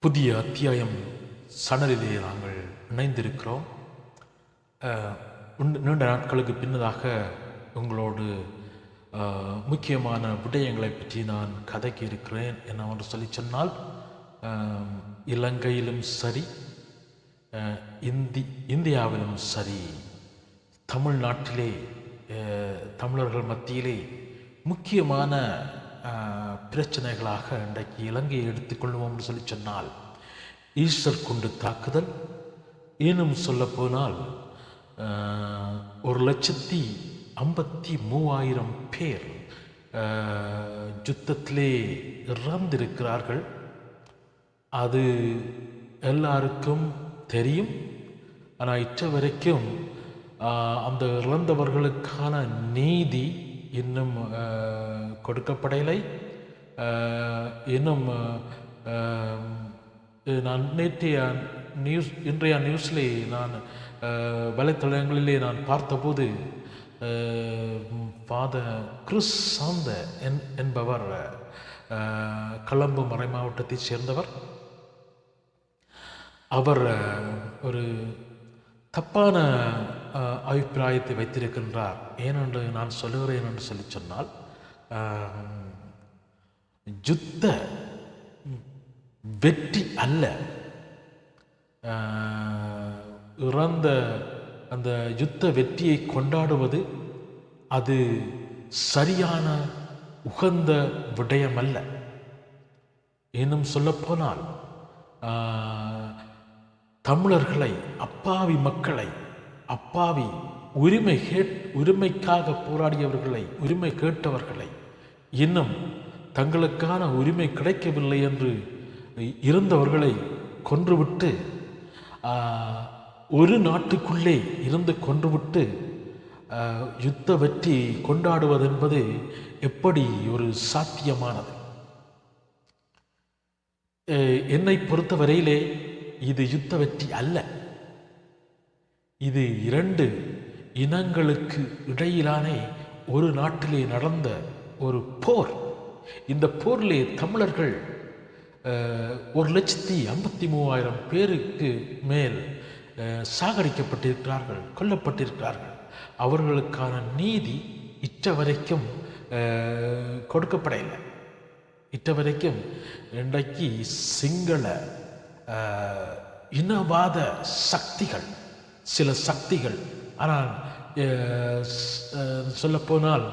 புதிய அத்தியாயம் சணலிலே நாங்கள் இணைந்திருக்கிறோம். நீண்ட நாட்களுக்கு பின்னதாக உங்களோடு முக்கியமான விடயங்களை பற்றி நான் கதைக்க இருக்கிறேன். என்னவென்று சொல்லி சொன்னால், இலங்கையிலும் சரி, இந்தியாவிலும் சரி, தமிழ்நாட்டிலே தமிழர்கள் மத்தியிலே முக்கியமான பிரச்சனைகளாக இன்றைக்கு இலங்கையை எடுத்துக்கொள்வோம்னு சொல்லி சொன்னால், ஈஸ்டர் குண்டு தாக்குதல், இன்னும் சொல்லப்போனால் 1,53,000 பேர் யுத்தத்திலே இறந்திருக்கிறார்கள். அது எல்லாருக்கும் தெரியும். ஆனால் இற்ற வரைக்கும் அந்த இறந்தவர்களுக்கான நீதி இன்னும் கொடுக்கப்படலை. இன்னும் நான் இன்றைய நியூஸிலே நான் வலைத்தளங்களிலே நான் பார்த்தபோது, ஃபாதர் கிறிஸ் சாந்த என்பவர் கொழும்பு மறை மாவட்டத்தைச் சேர்ந்தவர். அவர் ஒரு தப்பான அபிப்பிராயத்தை வைத்திருக்கின்றார். ஏனென்று நான் சொல்லுகிறேன் என்று சொல்லி சொன்னால், யுத்த வெற்றி அல்ல, இறந்த அந்த யுத்த வெற்றியை கொண்டாடுவது அது சரியான உகந்த விடயம் அல்ல. இன்னும் சொல்லப்போனால், தமிழர்களை, அப்பாவி மக்களை, அப்பாவி உரிமைக்காக போராடியவர்களை, உரிமை கேட்டவர்களை, இன்னும் தங்களுக்கான உரிமை கிடைக்கவில்லை என்று இருந்தவர்களை கொன்றுவிட்டு, ஒரு நாட்டுக்குள்ளே இருந்து கொன்றுவிட்டு யுத்த வெற்றி கொண்டாடுவதென்பது எப்படி ஒரு சாத்தியமானது? என்னை பொறுத்தவரையிலே இது யுத்த வெற்றி அல்ல. இது 2 இனங்களுக்கு இடையிலானே ஒரு நாட்டிலே நடந்த ஒரு போர். இந்த போரிலே தமிழர்கள் 1,53,000 பேருக்கு மேல் சாகடிக்கப்பட்டிருக்கிறார்கள், கொல்லப்பட்டிருக்கிறார்கள். அவர்களுக்கான நீதி இற்ற வரைக்கும் கொடுக்கப்படவில்லை. இற்ற வரைக்கும் இன்றைக்கு சிங்கள இனவாத சக்திகள், சில சக்திகள், ஆனால் சொல்லப்போனால்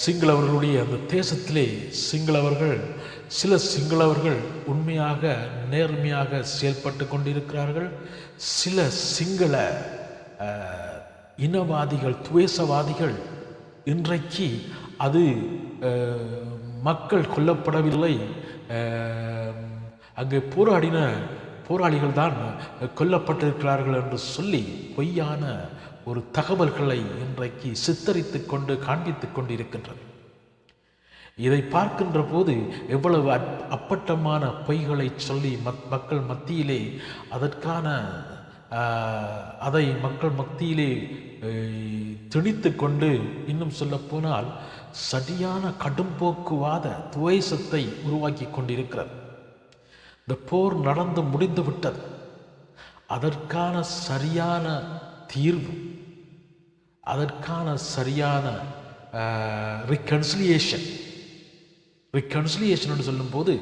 சிங்களவர்களுடைய அந்த தேசத்திலே சில சிங்களவர்கள் உண்மையாக நேர்மையாக செயல்பட்டு கொண்டிருக்கிறார்கள். சில சிங்கள இனவாதிகள், துவேசவாதிகள், இன்றைக்கு அது மக்கள் கொல்லப்படவில்லை, அங்கே போராளிகள் தான் கொல்லப்பட்டிருக்கிறார்கள் என்று சொல்லி பொய்யான ஒரு தகவல்களை இன்றைக்கு சித்தரித்து கொண்டு காண்பித்து கொண்டிருக்கின்றது. இதை பார்க்கின்ற போது எவ்வளவு அப்பட்டமான பொய்களை சொல்லி மக்கள் மத்தியிலே அதை மக்கள் மத்தியிலே திணித்து கொண்டு, இன்னும் சொல்லப்போனால் சரியான கடும்போக்குவாத துவேஷத்தை உருவாக்கி கொண்டிருக்கிறது. இந்த போர் நடந்து முடிந்து விட்டது. அதற்கான சரியான தீர்வு, அதற்கான சரியான ரிகன்சிலியேஷன் என்று சொல்லும்போது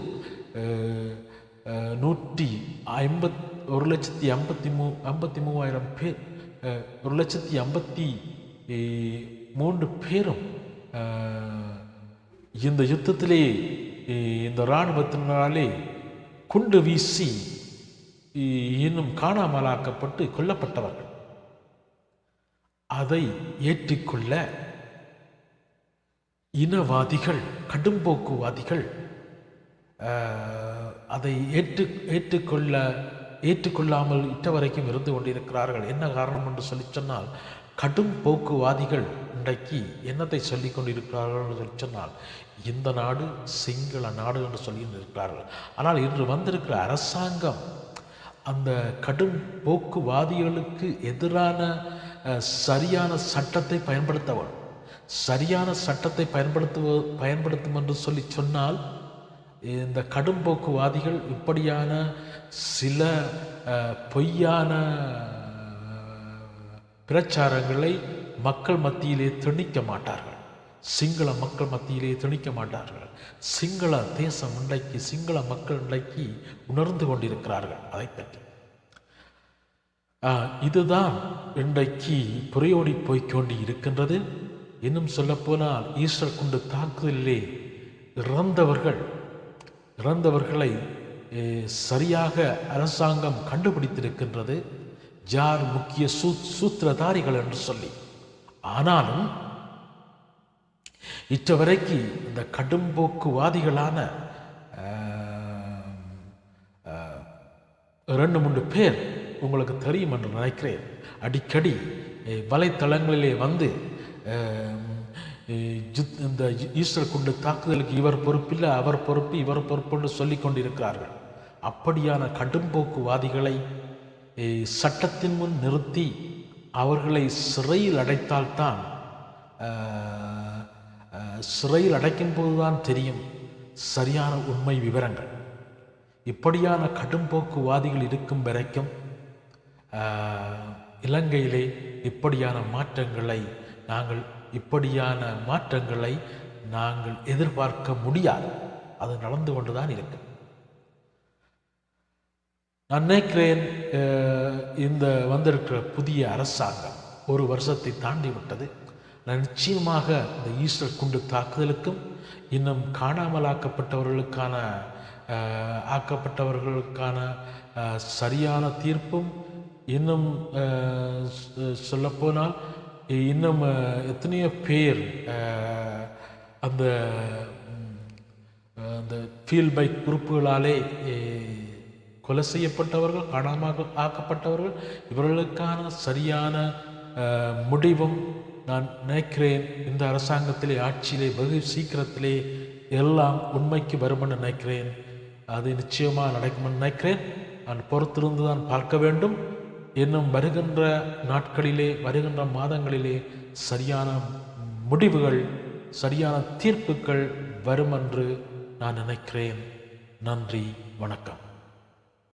1,53,000 பேர், 1,53,000 பேரும் இந்த யுத்தத்திலே, இந்த இராணுவத்தினாலே குண்டு வீசி இன்னும் காணாமலாக்கப்பட்டு கொல்லப்பட்டவர்கள். அதை ஏற்றுக்கொள்ள இனவாதிகள், கடும்போக்குவாதிகள் அதை ஏற்றுக்கொள்ளாமல் இட்ட வரைக்கும் இருந்து கொண்டிருக்கிறார்கள். என்ன காரணம் என்று சொல்லி சொன்னால், கடும் போக்குவாதிகள் இன்றைக்கு என்னத்தை சொல்லி கொண்டிருக்கிறார்கள் என்று சொல்லி சொன்னால், இந்த நாடு சிங்கள நாடு என்று சொல்லி இருக்கிறார்கள். ஆனால் இன்று வந்திருக்கிற அரசாங்கம் அந்த கடும் போக்குவாதிகளுக்கு எதிரான சரியான சட்டத்தை பயன்படுத்தவும், சரியான சட்டத்தை பயன்படுத்தும் என்று சொல்லி சொன்னால், இந்த கடும்போக்குவாதிகள் இப்படியான சில பொய்யான பிரச்சாரங்களை மக்கள் மத்தியிலே திணிக்க மாட்டார்கள். சிங்கள மக்கள் மத்தியிலே திணிக்க மாட்டார்கள். சிங்கள தேசம் இன்றைக்கு, சிங்கள மக்கள் இன்றைக்கு உணர்ந்து கொண்டிருக்கிறார்கள் அதை பற்றி. இதுதான் இன்றைக்கு புரையோடி போய்கொண்டு இருக்கின்றது. இன்னும் சொல்லப்போனால் ஈஸ்டர் குண்டு தாக்குதலிலே இறந்தவர்களை சரியாக அரசாங்கம் கண்டுபிடித்திருக்கின்றது, யார் முக்கிய சூத்திரதாரிகள் என்று சொல்லி. ஆனாலும் இற்றவரைக்கு இந்த கடும்போக்குவாதிகளான 2-3 பேர் உங்களுக்கு தெரியும் என்று நினைக்கிறேன். அடிக்கடி வலைத்தளங்களிலே வந்து இந்த ஈஸ்டர் குண்டு தாக்குதலுக்கு இவர் பொறுப்பில்லை, அவர் பொறுப்பு, இவர் பொறுப்புன்னு சொல்லி கொண்டிருக்கிறார்கள். அப்படியான கடும்போக்குவாதிகளை சட்டத்தின் முன் நிறுத்தி அவர்களை சிறையில் அடைத்தால்தான், சிறையில் அடைக்கும் போதுதான் தெரியும் சரியான உண்மை விவரங்கள். இப்படியான கடும்போக்குவாதிகள் இருக்கும் வரைக்கும் இலங்கையிலே இப்படியான மாற்றங்களை நாங்கள் எதிர்பார்க்க முடியாது. அது நடந்து கொண்டுதான் இருக்கு. நான் நினைக்கிறேன் இந்த வந்திருக்கிற புதிய அரசாங்கம் 1 வருஷத்தை தாண்டி விட்டது. நிச்சயமாக இந்த ஈஸ்டர் குண்டு தாக்குதலுக்கும் இன்னும் காணாமல் ஆக்கப்பட்டவர்களுக்கான சரியான தீர்ப்பும், இன்னும் சொல்லப்போனால் இன்னும் எத்தனையோ பேர் அந்த ஃபீல்ட் பைக் குரூப்புகளாலே கொலை செய்யப்பட்டவர்கள், காணாமல் ஆக்கப்பட்டவர்கள், இவர்களுக்கான சரியான முடிவும் நான் நினைக்கிறேன் இந்த அரசாங்கத்திலே, ஆட்சியிலே வெகு சீக்கிரத்திலே எல்லாம் உண்மைக்கு வருமென்று நினைக்கிறேன். அது நிச்சயமாக நடக்குமென்று நினைக்கிறேன். நான் பொறுத்திருந்து தான் பார்க்க வேண்டும். இன்னும் வருகின்ற நாட்களிலே, வருகின்ற மாதங்களிலே சரியான முடிவுகள், சரியான தீர்ப்புகள் வரும் என்று நான் நினைக்கிறேன். நன்றி, வணக்கம்.